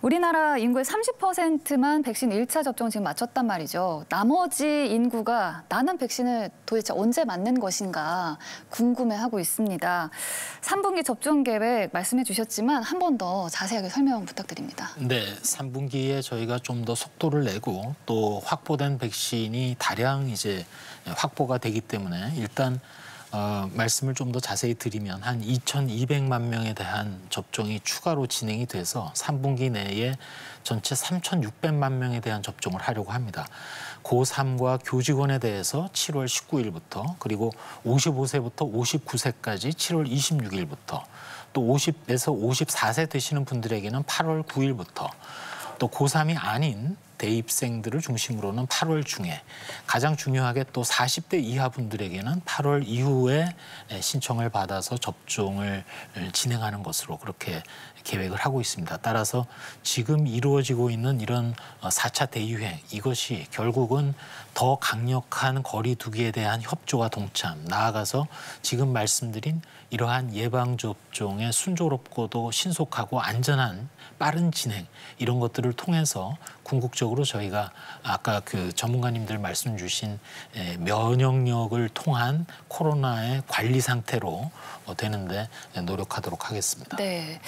우리나라 인구의 30%만 백신 1차 접종 지금 마쳤단 말이죠. 나머지 인구가 나는 백신을 도대체 언제 맞는 것인가 궁금해하고 있습니다. 3분기 접종 계획 말씀해 주셨지만 한 번 더 자세하게 설명 부탁드립니다. 네, 3분기에 저희가 좀 더 속도를 내고 또 확보된 백신이 다량 이제 확보가 되기 때문에 일단 말씀을 좀 더 자세히 드리면 한 2,200만 명에 대한 접종이 추가로 진행이 돼서 3분기 내에 전체 3,600만 명에 대한 접종을 하려고 합니다. 고3과 교직원에 대해서 7월 19일부터 그리고 55세부터 59세까지 7월 26일부터 또 50에서 54세 되시는 분들에게는 8월 9일부터 또 고3이 아닌 대입생들을 중심으로는 8월 중에 가장 중요하게 또 40대 이하 분들에게는 8월 이후에 신청을 받아서 접종을 진행하는 것으로 그렇게 계획을 하고 있습니다. 따라서 지금 이루어지고 있는 이런 4차 대유행 이것이 결국은 더 강력한 거리 두기에 대한 협조와 동참 나아가서 지금 말씀드린 이러한 예방접종의 순조롭고도 신속하고 안전한 빠른 진행 이런 것들을 통해서 궁극적으로 저희가 아까 그 전문가님들 말씀 주신 면역력을 통한 코로나의 관리 상태로 되는데 노력하도록 하겠습니다. 네,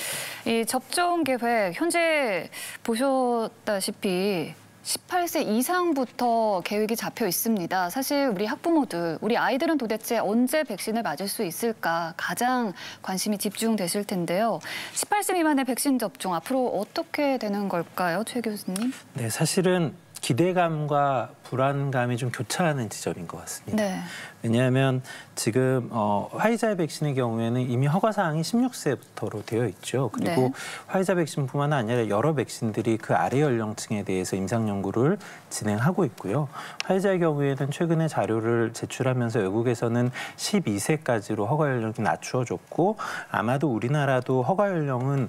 이 접종 계획 현재 보셨다시피 18세 이상부터 계획이 잡혀 있습니다. 사실 우리 학부모들, 우리 아이들은 도대체 언제 백신을 맞을 수 있을까 가장 관심이 집중되실 텐데요. 18세 미만의 백신 접종 앞으로 어떻게 되는 걸까요, 최 교수님? 네, 사실은 기대감과 불안감이 좀 교차하는 지점인 것 같습니다. 네. 왜냐하면 지금 화이자 백신의 경우에는 이미 허가 사항이 16세부터로 되어 있죠. 그리고 네. 화이자 백신뿐만 아니라 여러 백신들이 그 아래 연령층에 대해서 임상 연구를 진행하고 있고요. 화이자의 경우에는 최근에 자료를 제출하면서 외국에서는 12세까지로 허가 연령이 낮추어졌고 아마도 우리나라도 허가 연령은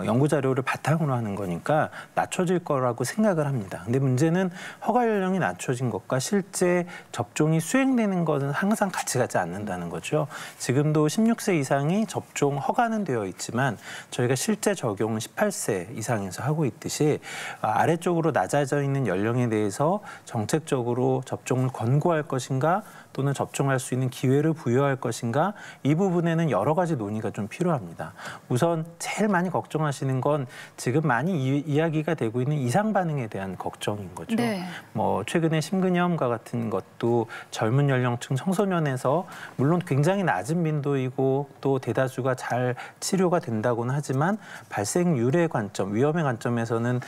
연구 자료를 바탕으로 하는 거니까 낮춰질 거라고 생각을 합니다. 근데 문제는 허가 연령이 낮춰진 것과 실제 접종이 수행되는 것은 항상 같이 가지 않는다는 거죠. 지금도 16세 이상이 접종 허가는 되어 있지만 저희가 실제 적용은 18세 이상에서 하고 있듯이 아래쪽으로 낮아져 있는 연령에 대해서 정책적으로 접종을 권고할 것인가 또는 접종할 수 있는 기회를 부여할 것인가 이 부분에는 여러 가지 논의가 좀 필요합니다. 우선 제일 많이 걱정하시는 건 지금 많이 이야기가 되고 있는 이상 반응에 대한 걱정인 거죠. 네. 뭐 최근에 심근염과 같은 것도 젊은 연령층 청소년에서 물론 굉장히 낮은 빈도이고 또 대다수가 잘 치료가 된다고는 하지만 발생률의 관점, 위험의 관점에서는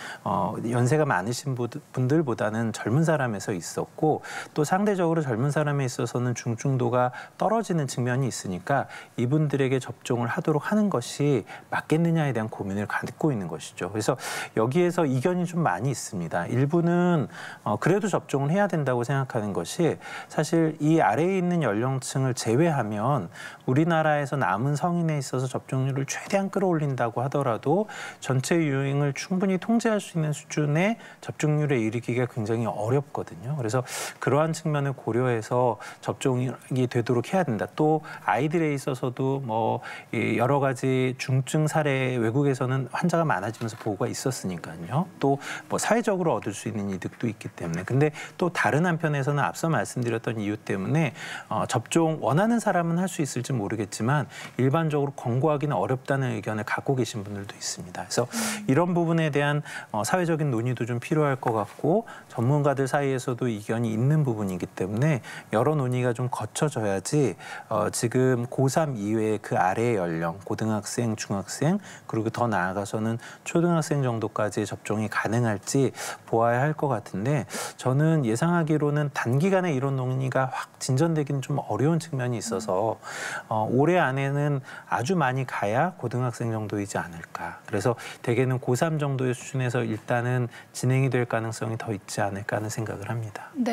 연세가 많으신 분들보다는 젊은 사람에서 있었고 또 상대적으로 젊은 사람에 있어서는 중증도가 떨어지는 측면이 있으니까 이분들에게 접종을 하도록 하는 것이 맞겠느냐에 대한 고민을 갖고 있는 것이죠. 그래서 여기에서 이견이 좀 많이 있습니다. 일부는 그래도 접종을 해야 된다고 생각하는 것이 사실 이 아래에 있는 연령층을 제외하면 우리나라에서 남은 성인에 있어서 접종률을 최대한 끌어올린다고 하더라도 전체 유행을 충분히 통제할 수 있는 수준의 접종률에 이르기가 굉장히 어렵거든요. 그래서 그러한 측면을 고려해서 접종이 되도록 해야 된다. 또 아이들에 있어서도 뭐 여러 가지 중증 사례 외국에서는 환자가 많아지면서 보고가 있었으니까요. 또 뭐 사회적으로 얻을 수 있는 이득도 있기 때문에. 근데 또 다른 한편에서는 앞서 말씀드렸던 이유 때문에 접종 원하는 사람은 할 수 있을지 모르겠지만 일반적으로 권고하기는 어렵다는 의견을 갖고 계신 분들도 있습니다. 그래서 이런 부분에 대한 사회적인 논의도 좀 필요할 것 같고 전문가들 사이에서도 이견이 있는 부분이기 때문에 여러 논의가 좀 거쳐져야지 지금 고3 이외의 그 아래의 연령, 고등학생, 중학생 그리고 더 나아가서는 초등학생 정도까지 접종이 가능할지 보아야 할 것 같은데 저는 예상하기로는 단기간에 이런 논의가 확 진전되기는 좀 어려운 측면이 있어서 올해 안에는 아주 많이 가야 고등학생 정도이지 않을까. 그래서 대개는 고3 정도의 수준에서 일단은 진행이 될 가능성이 더 있지 않을까 하는 생각을 합니다. 네.